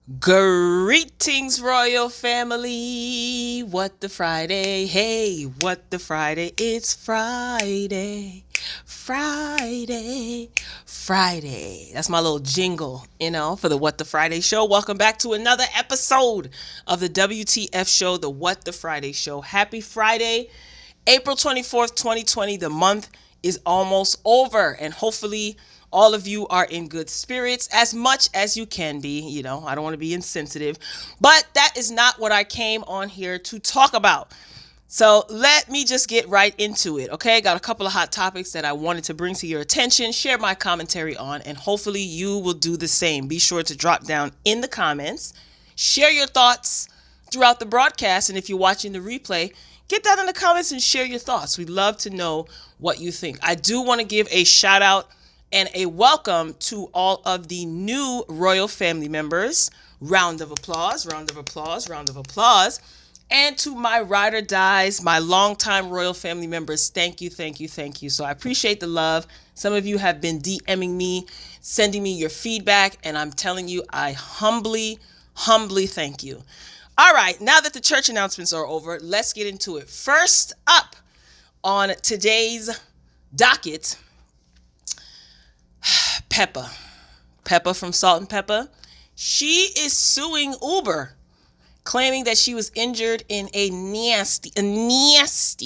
Greetings, royal family. What the Friday? Hey, what the Friday? It's Friday. Friday. Friday. That's my little jingle, for the What the Friday show. Welcome back to another episode of the WTF show, the What the Friday show. Happy Friday, April 24th, 2020. The month is almost over, and hopefully all of you are in good spirits as much as you can be. I don't want to be insensitive, but that is not what I came on here to talk about. So let me just get right into it, okay? Got a couple of hot topics that I wanted to bring to your attention, share my commentary on, and hopefully you will do the same. Be sure to drop down in the comments, share your thoughts throughout the broadcast, and if you're watching the replay, get down in the comments and share your thoughts. We'd love to know what you think. I do want to give a shout out and a welcome to all of the new royal family members. Round of applause, round of applause, round of applause. And to my ride or dies, my longtime royal family members, thank you, thank you, thank you. So I appreciate the love. Some of you have been DMing me, sending me your feedback, and I'm telling you, I humbly thank you. All right, now that the church announcements are over, let's get into it. First up on today's docket, Peppa from Salt and Pepper. She is suing Uber, claiming that she was injured in a nasty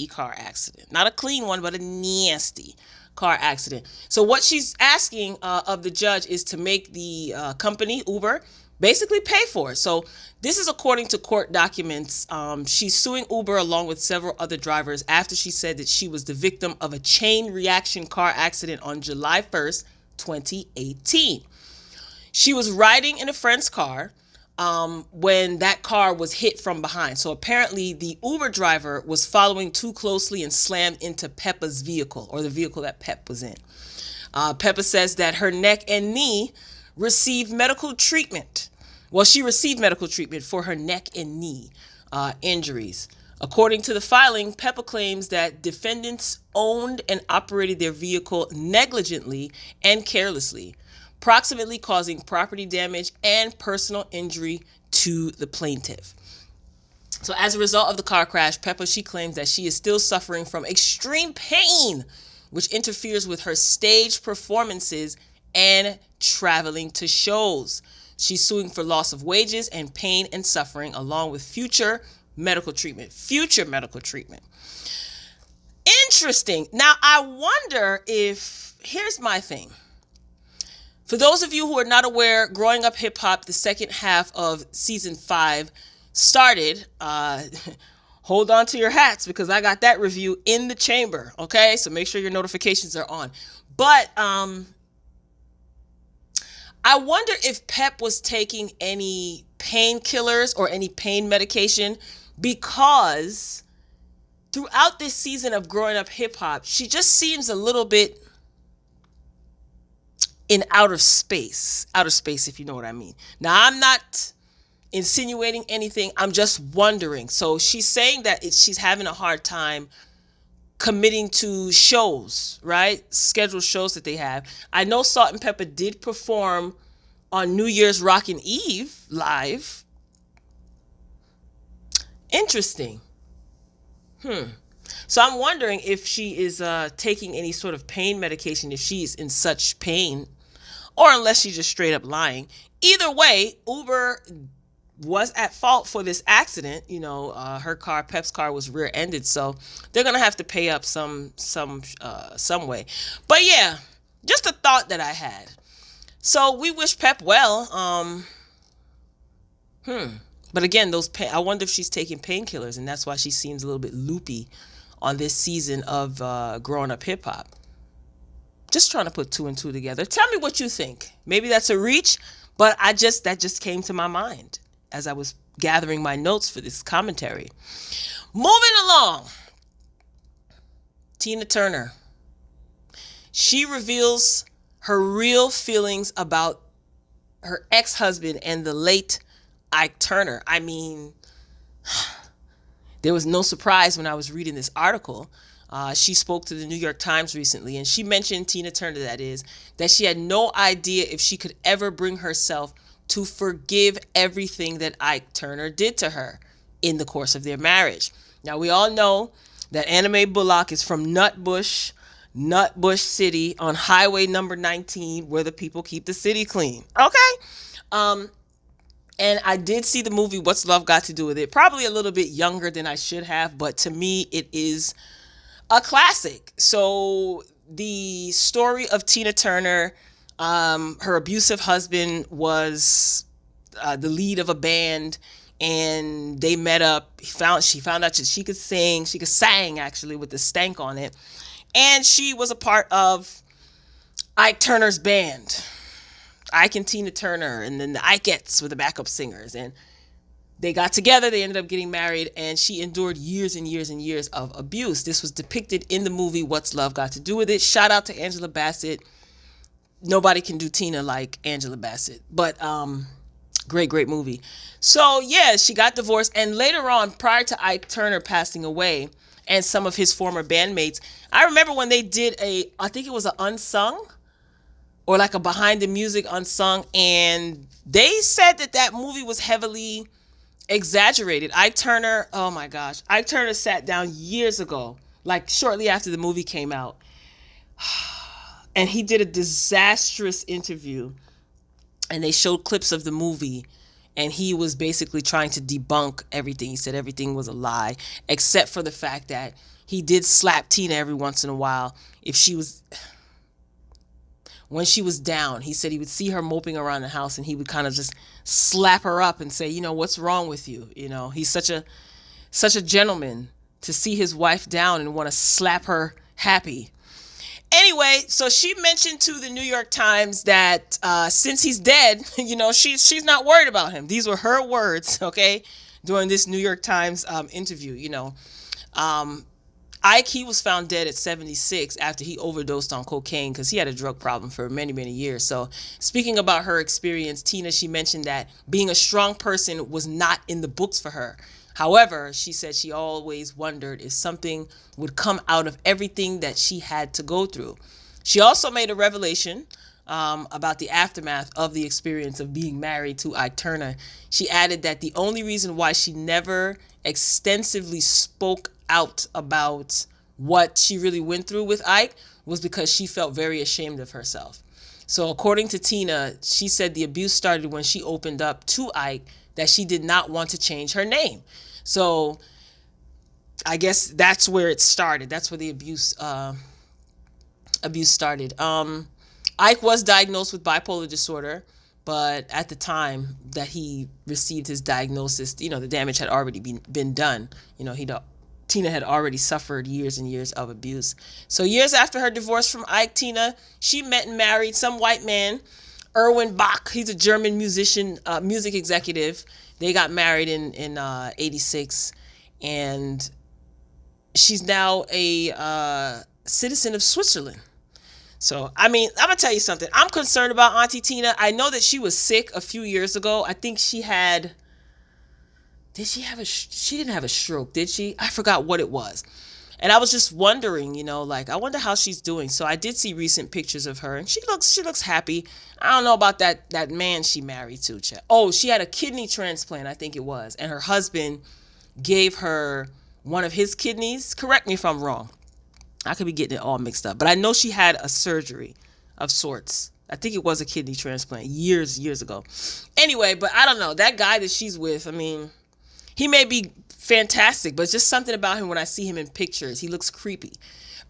car accident. Not a clean one, but a nasty car accident. So what she's asking of the judge is to make the company, Uber, basically pay for it. So this is according to court documents. She's suing Uber along with several other drivers after she said that she was the victim of a chain reaction car accident on July 1st, 2018. She was riding in a friend's car when that car was hit from behind. So apparently the Uber driver was following too closely and slammed into Peppa's vehicle, or the vehicle that Pep was in. Peppa says that her neck and knee received medical treatment. Well, she received medical treatment for her neck and knee injuries. According to the filing, Peppa claims that defendants owned and operated their vehicle negligently and carelessly, proximately causing property damage and personal injury to the plaintiff. So as a result of the car crash, Peppa, she claims that she is still suffering from extreme pain, which interferes with her stage performances and traveling to shows. She's suing for loss of wages and pain and suffering, along with future medical treatment. Interesting. Now, I wonder if, here's my thing. For those of you who are not aware, Growing Up Hip Hop, the second half of season 5 started. Hold on to your hats, because I got that review in the chamber. Okay, so make sure your notifications are on. But I wonder if Pep was taking any painkillers or any pain medication, because throughout this season of Growing Up Hip Hop, she just seems a little bit in outer space, if you know what I mean. Now, I'm not insinuating anything. I'm just wondering. So she's saying that she's having a hard time committing to shows, right? Scheduled shows that they have. I know Salt and Pepper did perform on New Year's Rockin' Eve live. Interesting. So I'm wondering if she is taking any sort of pain medication, if she's in such pain, or unless she's just straight up lying. Either way, Uber was at fault for this accident. Her car, Pep's car, was rear-ended, so they're gonna have to pay up some way. But yeah, just a thought that I had. So we wish Pep well. But again, I wonder if she's taking painkillers, and that's why she seems a little bit loopy on this season of Growing Up Hip Hop. Just trying to put 2 and 2 together. Tell me what you think. Maybe that's a reach, but that just came to my mind as I was gathering my notes for this commentary. Moving along, Tina Turner. She reveals her real feelings about her ex-husband and the late Ike Turner. I mean, there was no surprise when I was reading this article. She spoke to the New York Times recently, and she mentioned, Tina Turner that is, that she had no idea if she could ever bring herself to forgive everything that Ike Turner did to her in the course of their marriage. Now, we all know that Anna Mae Bullock is from Nutbush City on Highway number 19, where the people keep the city clean. Okay? And I did see the movie What's Love Got to Do with It? Probably a little bit younger than I should have, but to me, it is a classic. So the story of Tina Turner, her abusive husband was the lead of a band, and they met up. She found out that she could sing. She could sang, actually, with the stank on it. And she was a part of Ike Turner's band. Ike and Tina Turner, and then the Ikeettes were the backup singers, and they got together. They ended up getting married, and she endured years and years and years of abuse. This was depicted in the movie What's Love Got to Do with It? Shout out to Angela Bassett. Nobody can do Tina like Angela Bassett, but great movie. So yeah, she got divorced, and later on, prior to Ike Turner passing away and some of his former bandmates, I remember when they did I think it was an unsung, or like a behind the music unsung, and they said that movie was heavily exaggerated. Ike Turner, oh my gosh, Ike Turner sat down years ago, like shortly after the movie came out, and he did a disastrous interview, and they showed clips of the movie, and he was basically trying to debunk everything. He said everything was a lie, except for the fact that he did slap Tina every once in a while when she was down. He said he would see her moping around the house, and he would kind of just slap her up and say, what's wrong with you? He's such a gentleman to see his wife down and want to slap her happy. Anyway, so she mentioned to the New York Times that since he's dead, she's not worried about him. These were her words, okay, during this New York Times interview. Ike, he was found dead at 76 after he overdosed on cocaine, because he had a drug problem for many, many years. So speaking about her experience, Tina, she mentioned that being a strong person was not in the books for her. However, she said she always wondered if something would come out of everything that she had to go through. She also made a revelation about the aftermath of the experience of being married to Ike Turner. She added that the only reason why she never extensively spoke out about what she really went through with Ike was because she felt very ashamed of herself. So according to Tina, she said the abuse started when she opened up to Ike that she did not want to change her name. So I guess that's where it started. That's where the abuse started. Ike was diagnosed with bipolar disorder, but at the time that he received his diagnosis, the damage had already been done. Tina had already suffered years and years of abuse. So years after her divorce from Ike, Tina, she met and married some white man, Erwin Bach. He's a German musician, music executive. They got married in 86, and she's now a citizen of Switzerland. So, I'm going to tell you something. I'm concerned about Auntie Tina. I know that she was sick a few years ago. I think she had... she didn't have a stroke, did she? I forgot what it was. And I was just wondering, I wonder how she's doing. So I did see recent pictures of her, and she looks happy. I don't know about that man she married to. Oh, she had a kidney transplant, I think it was. And her husband gave her one of his kidneys. Correct me if I'm wrong. I could be getting it all mixed up. But I know she had a surgery of sorts. I think it was a kidney transplant years ago. Anyway, but I don't know. That guy that she's with, he may be fantastic, but it's just something about him when I see him in pictures. He looks creepy.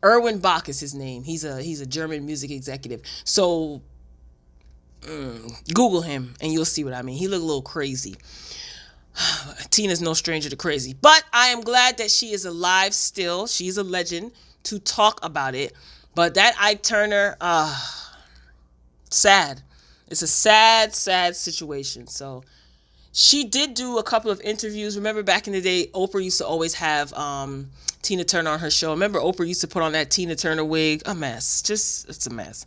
Erwin Bach is his name. He's a German music executive. So Google him and you'll see what I mean. He looked a little crazy. Tina's no stranger to crazy. But I am glad that she is alive still. She's a legend to talk about it. But that Ike Turner, sad. It's a sad situation. So she did do a couple of interviews. Remember back in the day, Oprah used to always have Tina Turner on her show. Remember Oprah used to put on that Tina Turner wig? A mess. It's a mess.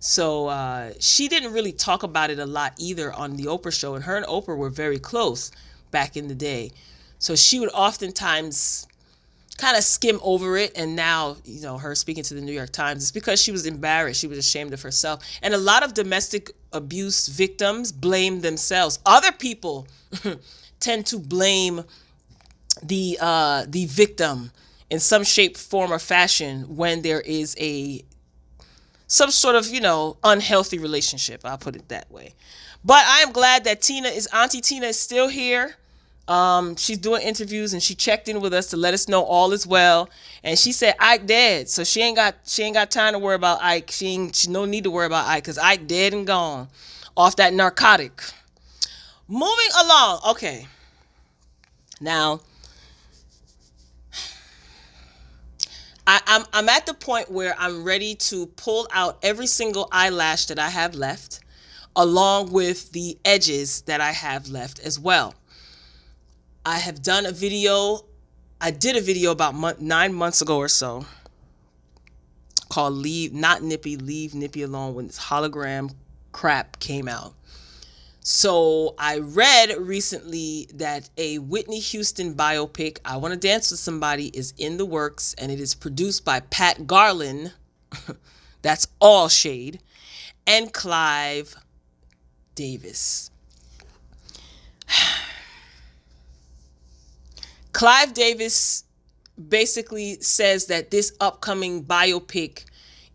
So she didn't really talk about it a lot either on the Oprah show. And her and Oprah were very close back in the day. So she would oftentimes kind of skim over it. And now, her speaking to the New York Times, it's because she was embarrassed. She was ashamed of herself. And a lot of domestic abuse victims blame themselves. Other people tend to blame the victim in some shape, form, or fashion when there is some sort of, unhealthy relationship. I'll put it that way. But I am glad that Auntie Tina is still here. She's doing interviews, and she checked in with us to let us know all is well. And she said Ike dead, so she ain't got time to worry about Ike. She no need to worry about Ike, because Ike dead and gone off that narcotic. Moving along. Okay. Now, I'm at the point where I'm ready to pull out every single eyelash that I have left, along with the edges that I have left as well. I have done a video. I did a video about 9 months ago or so called Leave Nippy Alone, when this hologram crap came out. So I read recently that a Whitney Houston biopic, I Want to Dance with Somebody, is in the works, and it is produced by Pat Garland. That's all shade. And Clive Davis. Clive Davis basically says that this upcoming biopic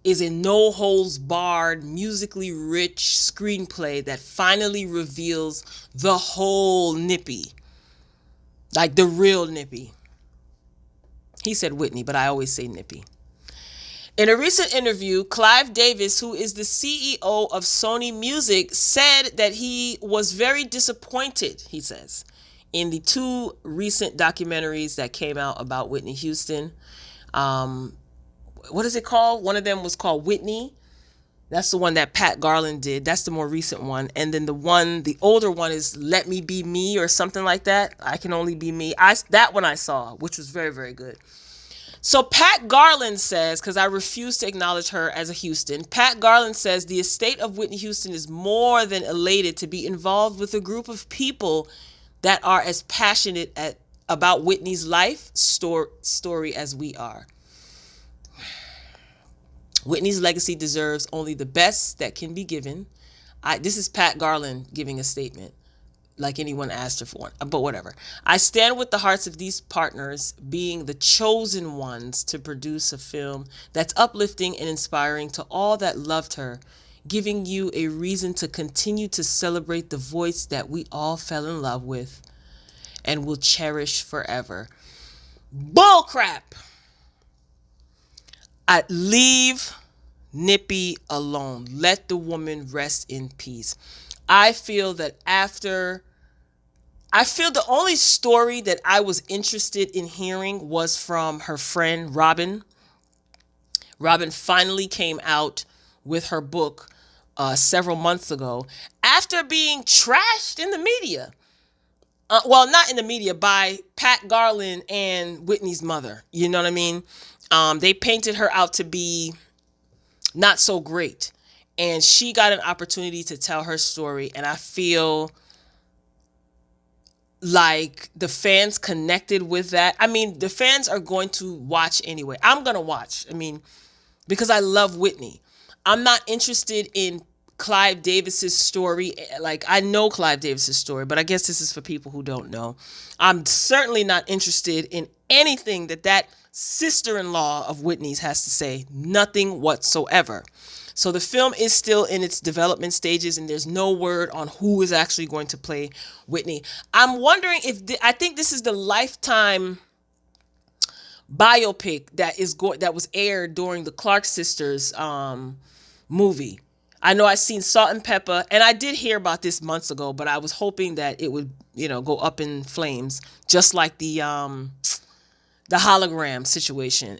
is a no-holds-barred, musically rich screenplay that finally reveals the whole Nippy. Like the real Nippy. He said Whitney, but I always say Nippy. In a recent interview, Clive Davis, who is the CEO of Sony Music, said that he was very disappointed, he says, in the 2 recent documentaries that came out about Whitney Houston. What is it called? One of them was called Whitney. That's the one that Pat Garland did. That's the more recent one. And then the older one is Let Me Be Me, or something like that. I Can Only Be Me. That one I saw, which was very, very good. So Pat Garland says, because I refuse to acknowledge her as a Houston, Pat Garland says the estate of Whitney Houston is more than elated to be involved with a group of people that are as passionate about Whitney's life story as we are. Whitney's legacy deserves only the best that can be given. This is Pat Garland giving a statement, like anyone asked her for one, but whatever. I stand with the hearts of these partners, being the chosen ones to produce a film that's uplifting and inspiring to all that loved her, giving you a reason to continue to celebrate the voice that we all fell in love with and will cherish forever. Bullcrap! Leave Nippy alone. Let the woman rest in peace. I feel the only story that I was interested in hearing was from her friend Robin. Robin finally came out with her book several months ago after being trashed in the media. Well, not in the media, by Pat Garland and Whitney's mother. You know what I mean? They painted her out to be not so great. And she got an opportunity to tell her story. And I feel like the fans connected with that. I mean, the fans are going to watch anyway. I'm going to watch. I mean, because I love Whitney. I'm not interested in Clive Davis's story. Like, I know Clive Davis's story, but I guess this is for people who don't know. I'm certainly not interested in anything that sister-in-law of Whitney's has to say. Nothing whatsoever. So the film is still in its development stages, and there's no word on who is actually going to play Whitney. I'm wondering I think this is the Lifetime biopic that was aired during the Clark sisters movie. I know I've seen Salt and Pepper, and I did hear about this months ago, but I was hoping that it would, go up in flames, just like the hologram situation.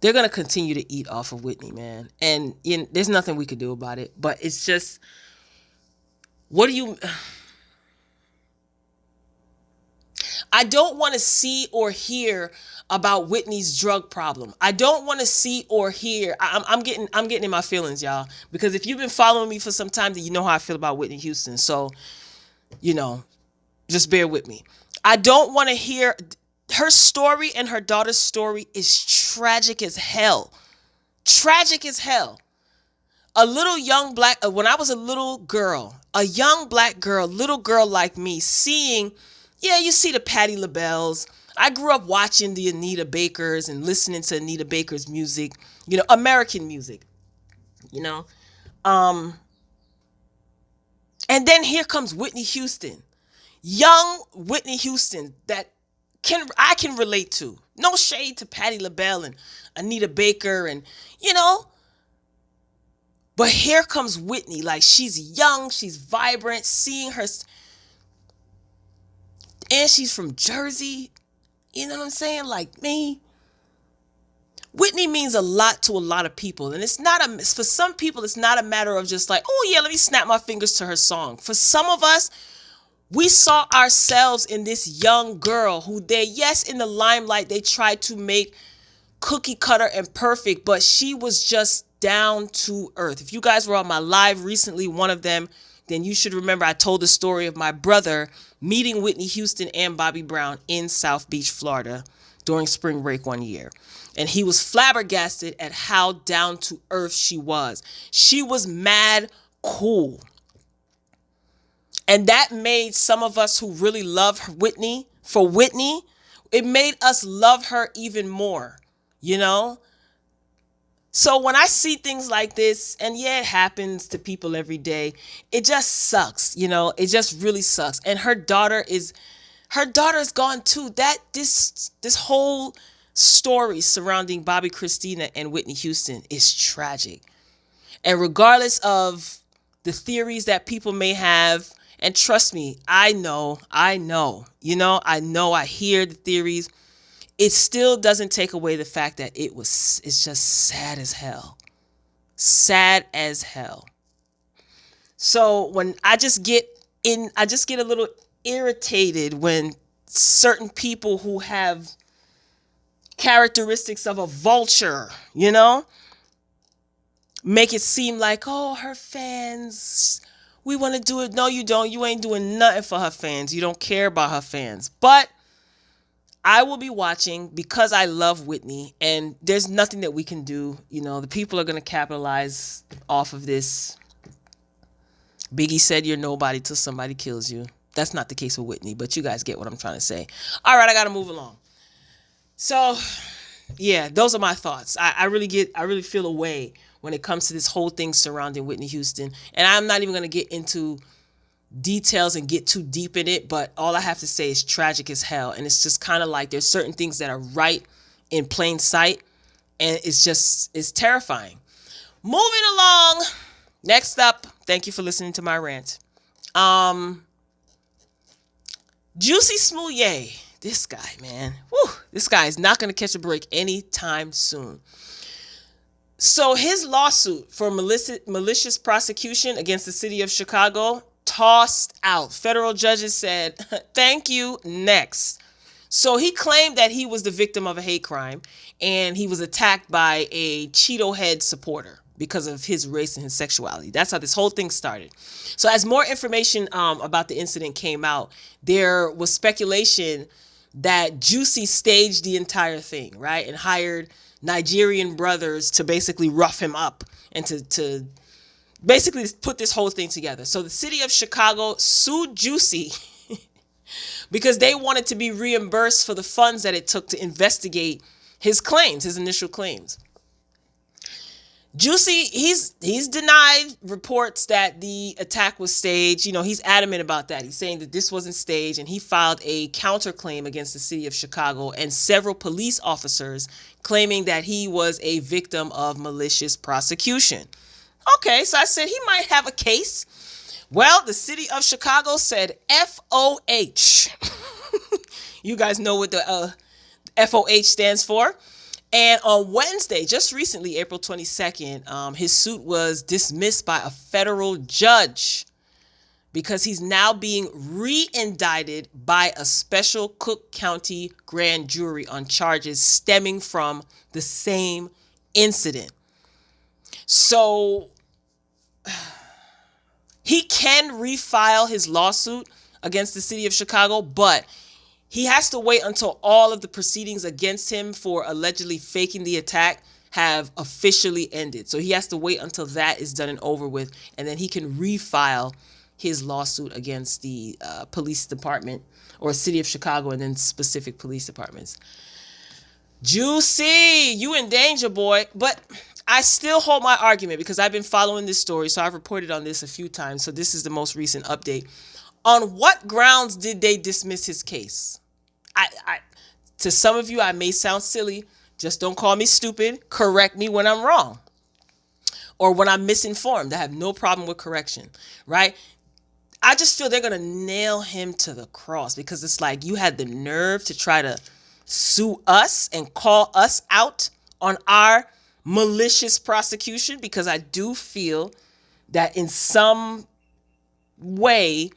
They're going to continue to eat off of Whitney, man. And there's nothing we could do about it, but it's just, I don't want to see or hear about Whitney's drug problem. I don't want to see or hear. I'm getting in my feelings, y'all, because if you've been following me for some time, then you know how I feel about Whitney Houston. So, just bear with me. I don't want to hear her story, and her daughter's story is tragic as hell. Tragic as hell. A little young black, when I was a little girl, a young black girl, little girl like me, seeing, yeah, you see the Patti LaBelle's. I grew up watching the Anita Bakers and listening to Anita Baker's music, you know, American music, you know. And then here comes Whitney Houston. Young Whitney Houston that I can relate to. No shade to Patti LaBelle and Anita Baker and, you know. But here comes Whitney. Like, she's young, she's vibrant, seeing her. And she's from Jersey. You know what I'm saying? Like me. Whitney means a lot to a lot of people. And for some people, it's not a matter of just like, oh yeah, let me snap my fingers to her song. For some of us, we saw ourselves in this young girl who yes, in the limelight, they tried to make cookie cutter and perfect, but she was just down to earth. If you guys were on my live recently, one of them, then you should remember I told the story of my brother meeting Whitney Houston and Bobby Brown in South Beach, Florida during spring break one year. And he was flabbergasted at how down to earth she was. She was mad cool. And that made some of us who really love Whitney, it made us love her even more, you know? So when I see things like this, and yeah, it happens to people every day, it just sucks, you know? It just really sucks. And her daughter is gone too. This whole story surrounding Bobby Christina and Whitney Houston is tragic. And regardless of the theories that people may have, and trust me, I know, you know, I hear the theories. It still doesn't take away the fact that it's just sad as hell. Sad as hell. So when I just get a little irritated when certain people who have characteristics of a vulture, you know, make it seem like, oh, her fans, we want to do it. No, you don't. You ain't doing nothing for her fans. You don't care about her fans. But I will be watching because I love Whitney, and there's nothing that we can do. You know, the people are going to capitalize off of this. Biggie said you're nobody till somebody kills you. That's not the case with Whitney, but you guys get what I'm trying to say. All right, I got to move along. So, yeah, those are my thoughts. I really feel a way when it comes to this whole thing surrounding Whitney Houston. And I'm not even going to get into details and get too deep in it, but all I have to say is tragic as hell. And it's just kind of like there's certain things that are right in plain sight, and it's terrifying. Moving along. Next up, thank you for listening to my rant. JUSSIE SMOLLETT. This guy, man. Whew, this guy is not going to catch a break anytime soon. So his lawsuit for malicious prosecution against the city of Chicago tossed out. Federal judges said, thank you, next. So he claimed that he was the victim of a hate crime, and he was attacked by a Cheeto Head supporter because of his race and his sexuality. That's how this whole thing started. So as more information about the incident came out, there was speculation that JUSSIE staged the entire thing, right? And hired Nigerian brothers to basically rough him up and to basically put this whole thing together. So the city of Chicago sued JUSSIE because they wanted to be reimbursed for the funds that it took to investigate his claims, his initial claims. JUSSIE, he's denied reports that the attack was staged. You know, he's adamant about that. He's saying that this wasn't staged, and he filed a counterclaim against the city of Chicago and several police officers claiming that he was a victim of malicious prosecution. Okay, so I said he might have a case. Well, the city of Chicago said FOH. You guys know what the FOH stands for. And on Wednesday, just recently, April 22nd, his suit was dismissed by a federal judge because he's now being re-indicted by a special Cook County grand jury on charges stemming from the same incident. So he can refile his lawsuit against the city of Chicago, but he has to wait until all of the proceedings against him for allegedly faking the attack have officially ended. So he has to wait until that is done and over with, and then he can refile his lawsuit against the police department or city of Chicago and then specific police departments. Juicy, you in danger, boy. But I still hold my argument because I've been following this story. So I've reported on this a few times. So this is the most recent update. On what grounds did they dismiss his case? To some of you, I may sound silly. Just don't call me stupid. Correct me when I'm wrong or when I'm misinformed. I have no problem with correction, right? I just feel they're going to nail him to the cross because it's like you had the nerve to try to sue us and call us out on our malicious prosecution, because I do feel that in some way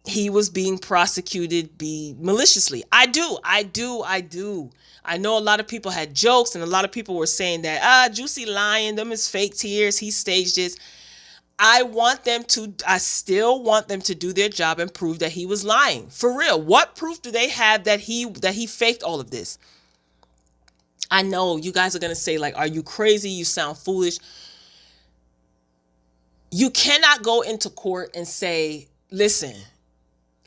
he was being prosecuted maliciously. I do. I know a lot of people had jokes and a lot of people were saying that, Juicy lying, them is fake tears, he staged this. I still want them to do their job and prove that he was lying. For real. What proof do they have that he faked all of this? I know you guys are going to say, like, are you crazy? You sound foolish. You cannot go into court and say, listen,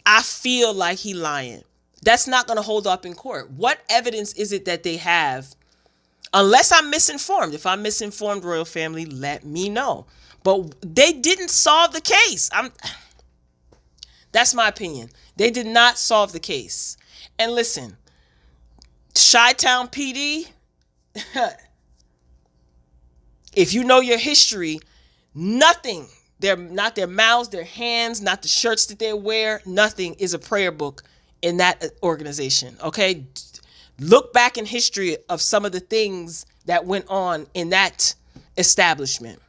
I feel like he lying. That's not going to hold up in court. What evidence is it that they have? Unless I'm misinformed. If I'm misinformed, royal family, let me know. But they didn't solve the case. That's my opinion. They did not solve the case. And listen, Chi-Town PD, if you know your history, nothing, not their mouths, their hands, not the shirts that they wear, nothing is a prayer book in that organization, okay? Look back in history of some of the things that went on in that establishment.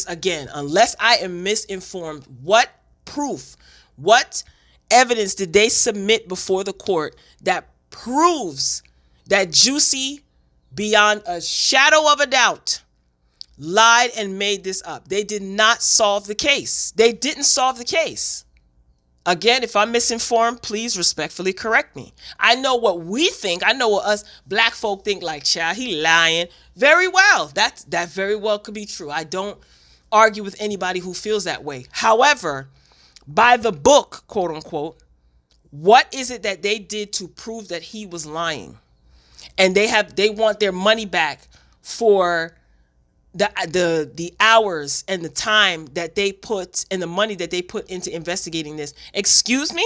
Again, unless I am misinformed, what proof, what evidence did they submit before the court that proves that Juicy, beyond a shadow of a doubt, lied and made this up? They did not solve the case. They didn't solve the case. Again, if I'm misinformed, please respectfully correct me. I know what we think. I know what us black folk think, like, child, he lying. Very well. That very well could be true. I don't argue with anybody who feels that way. However, by the book, quote unquote, what is it that they did to prove that he was lying? And they want their money back for the hours and the time that they put and the money that they put into investigating this. Excuse me?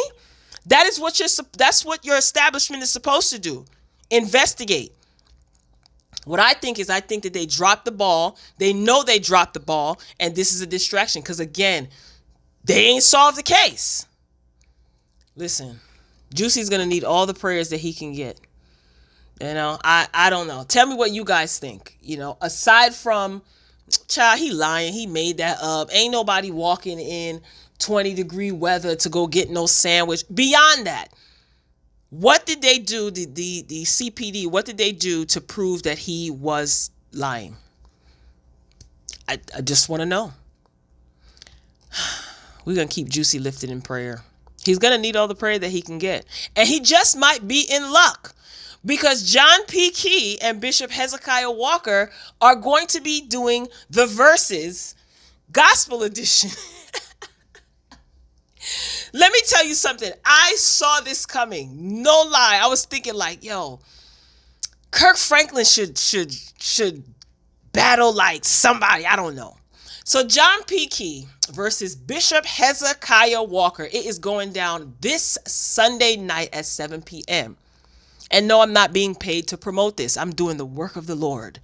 That's what your establishment is supposed to do. Investigate. What I think that they dropped the ball. They know they dropped the ball, and this is a distraction because, again, they ain't solved the case. Listen, Juicy's going to need all the prayers that he can get. You know, I don't know. Tell me what you guys think. You know, aside from, child, he lying. He made that up. Ain't nobody walking in 20-degree weather to go get no sandwich. Beyond that, what did they do, the CPD, what did they do to prove that he was lying? I just want to know. We're going to keep Juicy lifted in prayer. He's going to need all the prayer that he can get. And he just might be in luck, because John P. Key and Bishop Hezekiah Walker are going to be doing the Verses Gospel Edition. Let me tell you something. I saw this coming. No lie. I was thinking like, yo, Kirk Franklin should battle like somebody. I don't know. So John P. Key versus Bishop Hezekiah Walker. It is going down this Sunday night at 7 p.m. And no, I'm not being paid to promote this. I'm doing the work of the Lord.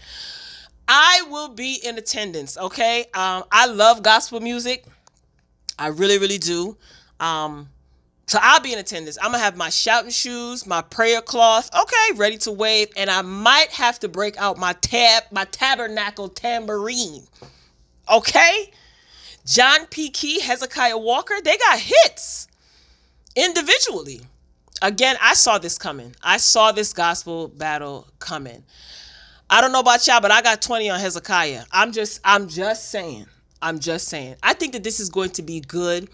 I will be in attendance, okay? I love gospel music. I really, really do. So I'll be in attendance. I'm going to have my shouting shoes, my prayer cloth, okay, ready to wave. And I might have to break out my tabernacle tambourine, okay? John P. Key, Hezekiah Walker, they got hits individually. Again, I saw this coming. I saw this gospel battle coming. I don't know about y'all, but I got 20 on Hezekiah. I'm just saying. I think that this is going to be good.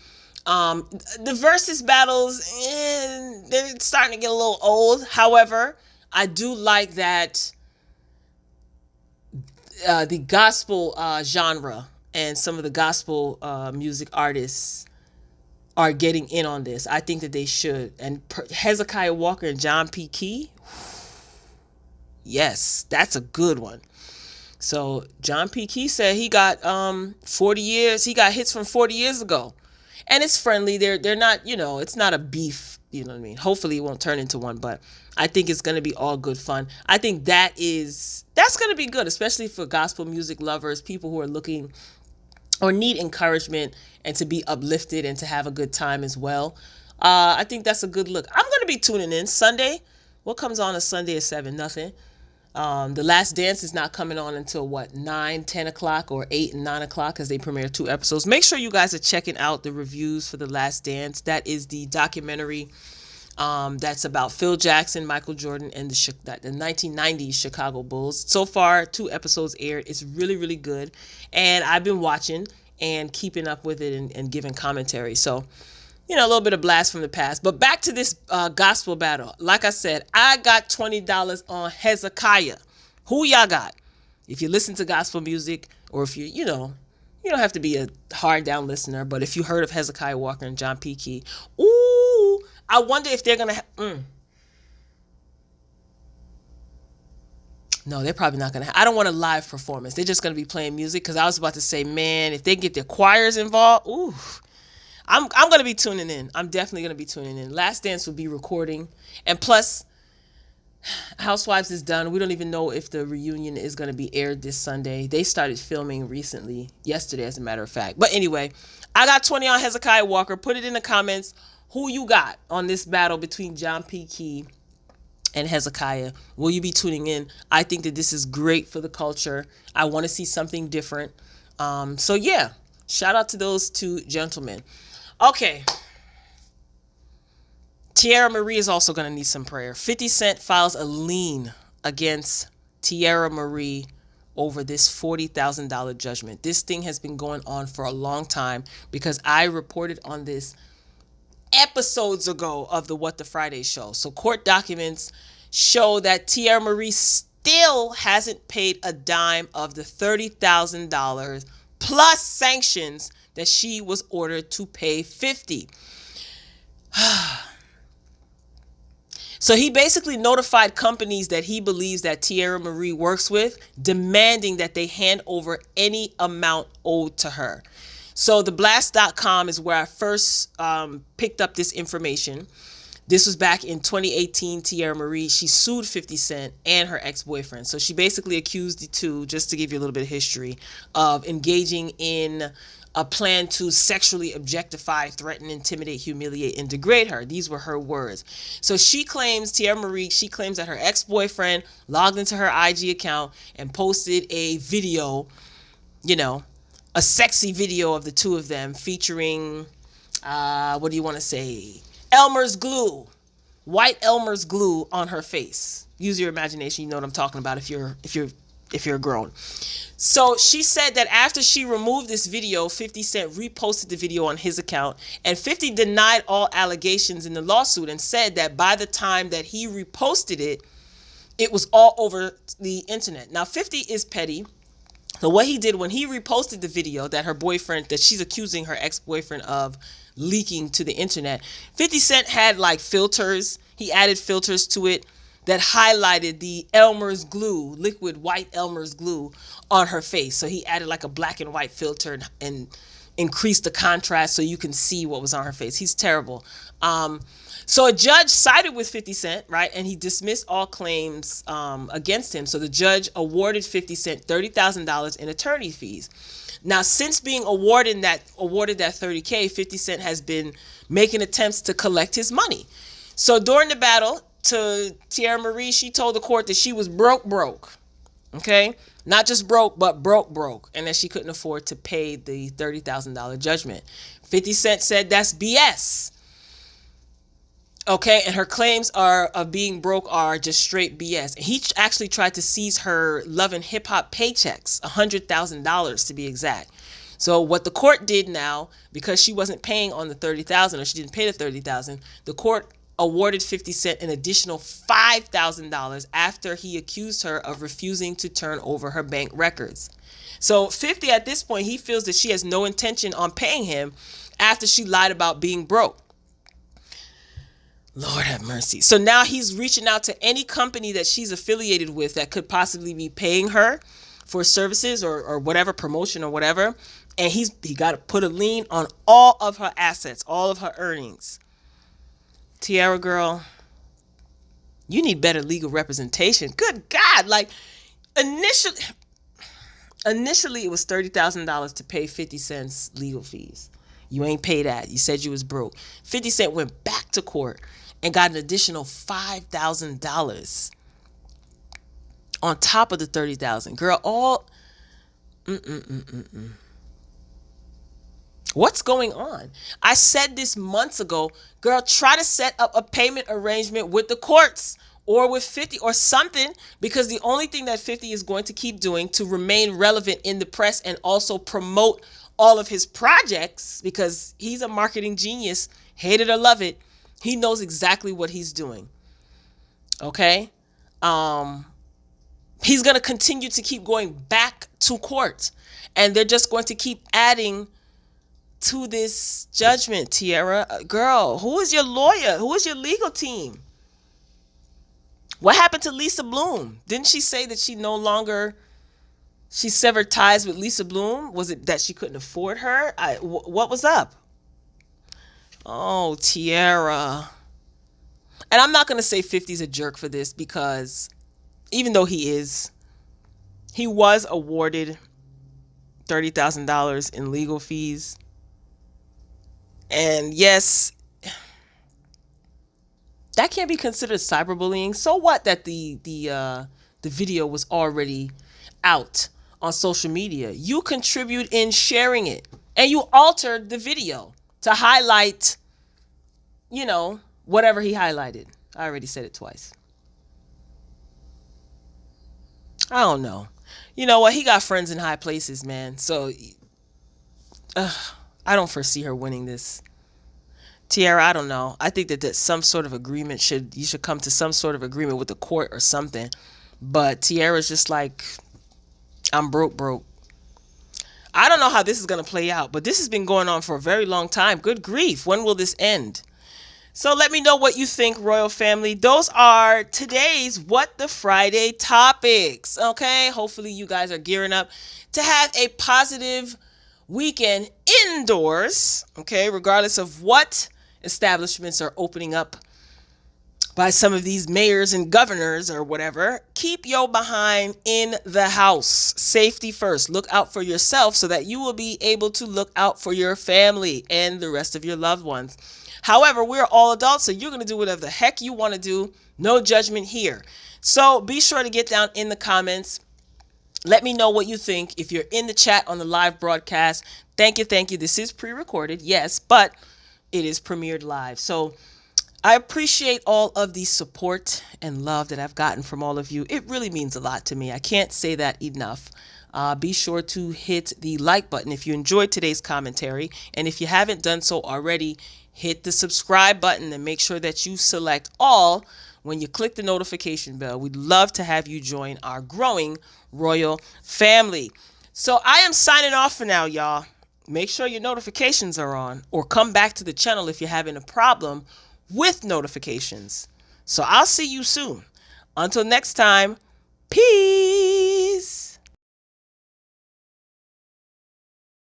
The versus battles, they're starting to get a little old. However, I do like that the gospel genre and some of the gospel music artists are getting in on this. I think that they should. And Hezekiah Walker and John P. Key, yes, that's a good one. So John P. Key said he got 40 years. He got hits from 40 years ago, and it's friendly. They're not, it's not a beef. You know what I mean? Hopefully it won't turn into one, but I think it's going to be all good fun. I think that's going to be good, especially for gospel music lovers, people who are looking or need encouragement and to be uplifted and to have a good time as well. I think that's a good look. I'm going to be tuning in Sunday. What comes on a Sunday at 7? Nothing. The Last Dance is not coming on until 9, 10 o'clock or 8 and 9 o'clock as they premiere 2 episodes. Make sure you guys are checking out the reviews for The Last Dance. That is the documentary that's about Phil Jackson, Michael Jordan, and the 1990s Chicago Bulls. So far, 2 episodes aired. It's really, really good. And I've been watching and keeping up with it and giving commentary. So, a little bit of blast from the past. But back to this gospel battle. Like I said, I got $20 on Hezekiah. Who y'all got? If you listen to gospel music, or if you don't have to be a hard down listener, but if you heard of Hezekiah Walker and John P. Key, ooh, I wonder if they're going to No, they're probably not going to I don't want a live performance. They're just going to be playing music, because I was about to say, man, if they get their choirs involved, ooh, I'm going to be tuning in. I'm definitely going to be tuning in. Last Dance will be recording. And plus, Housewives is done. We don't even know if the reunion is going to be aired this Sunday. They started filming recently, yesterday as a matter of fact. But anyway, I got 20 on Hezekiah Walker. Put it in the comments who you got on this battle between John P. Key and Hezekiah. Will you be tuning in? I think that this is great for the culture. I want to see something different. So yeah, shout out to those 2 gentlemen. Okay. Teairra Marie is also going to need some prayer. 50 Cent files a lien against Teairra Marie over this $40,000 judgment. This thing has been going on for a long time, because I reported on this episodes ago of the What the Friday show. So court documents show that Teairra Marie still hasn't paid a dime of the $30,000 plus sanctions that she was ordered to pay $50,000. So he basically notified companies that he believes that Teairra Marie works with, demanding that they hand over any amount owed to her. So theblast.com is where I first picked up this information. This was back in 2018. Teairra Marie, she sued 50 Cent and her ex-boyfriend. So she basically accused the two, just to give you a little bit of history, of engaging in a plan to sexually objectify, threaten, intimidate, humiliate, and degrade her. These were her words. So she claims, Teairra Marie, she claims that her ex-boyfriend logged into her IG account and posted a video, a sexy video of the two of them featuring, what do you want to say? Elmer's glue, white Elmer's glue on her face. Use your imagination. You know what I'm talking about if you're grown. So she said that after she removed this video, 50 Cent reposted the video on his account, and 50 denied all allegations in the lawsuit and said that by the time that he reposted it, it was all over the internet. Now 50 is petty. So what he did when he reposted the video that her boyfriend, that she's accusing her ex-boyfriend of leaking to the internet, 50 Cent had like filters. He added filters to it that highlighted the Elmer's glue, liquid white Elmer's glue on her face. So he added like a black and white filter and increased the contrast so you can see what was on her face. He's terrible. So a judge sided with 50 Cent, right? And he dismissed all claims against him. So the judge awarded 50 Cent $30,000 in attorney fees. Now, since being awarded that $30K, 50 Cent has been making attempts to collect his money. So during the battle, to Teairra Marie, she told the court that she was broke. Okay? Not just broke, but broke. And that she couldn't afford to pay the $30,000 judgment. 50 Cent said that's BS. Okay? And her claims of being broke are just straight BS. And he actually tried to seize her Love and Hip Hop paychecks, $100,000 to be exact. So what the court did now, because she wasn't paying on the $30,000, or she didn't pay the $30,000, the court awarded 50 Cent an additional $5,000 after he accused her of refusing to turn over her bank records. So 50 at this point, he feels that she has no intention on paying him after she lied about being broke. Lord have mercy. So now he's reaching out to any company that she's affiliated with that could possibly be paying her for services or whatever, promotion or whatever. And he got to put a lien on all of her assets, all of her earnings. Teairra, girl, you need better legal representation. Good God. Like, initially it was $30,000 to pay 50 Cent's legal fees. You ain't pay that. You said you was broke. 50 Cent went back to court and got an additional $5,000 on top of the $30,000. Girl, all... What's going on? I said this months ago. Girl, try to set up a payment arrangement with the courts or with 50 or something, because the only thing that 50 is going to keep doing to remain relevant in the press and also promote all of his projects, because he's a marketing genius, hate it or love it, he knows exactly what he's doing. Okay? He's going to continue to keep going back to court, and they're just going to keep adding to this judgment. Teairra, girl, who is your lawyer? Who is your legal team? What happened to Lisa Bloom? Didn't she say that she severed ties with Lisa Bloom? Was it that she couldn't afford her? What was up? Oh, Teairra. And I'm not going to say 50's a jerk for this, because even though he was awarded $30,000 in legal fees. And yes, that can't be considered cyberbullying. So what that the video was already out on social media? You contribute in sharing it, and you altered the video to highlight, whatever he highlighted. I already said it twice. I don't know. You know what? He got friends in high places, man. So I don't foresee her winning this. Teairra, I don't know. I think that some sort of agreement you should come to some sort of agreement with the court or something. But Teairra's just like, I'm broke. I don't know how this is going to play out, but this has been going on for a very long time. Good grief. When will this end? So let me know what you think, Royal Family. Those are today's What the Friday topics. Okay? Hopefully you guys are gearing up to have a positive weekend indoors. Okay? Regardless of what establishments are opening up by some of these mayors and governors or whatever, keep your behind in the house. Safety first. Look out for yourself so that you will be able to look out for your family and the rest of your loved ones. However, we're all adults, so you're going to do whatever the heck you want to do. No judgment here. So be sure to get down in the comments. Let me know what you think. If you're in the chat on the live broadcast, thank you. This is pre-recorded, yes, but it is premiered live. So I appreciate all of the support and love that I've gotten from all of you. It really means a lot to me. I can't say that enough. Be sure to hit the like button if you enjoyed today's commentary. And if you haven't done so already, hit the subscribe button and make sure that you select all when you click the notification bell. We'd love to have you join our growing royal family. So I am signing off for now, y'all. Make sure your notifications are on, or come back to the channel if you're having a problem with notifications. So I'll see you soon. Until next time, peace.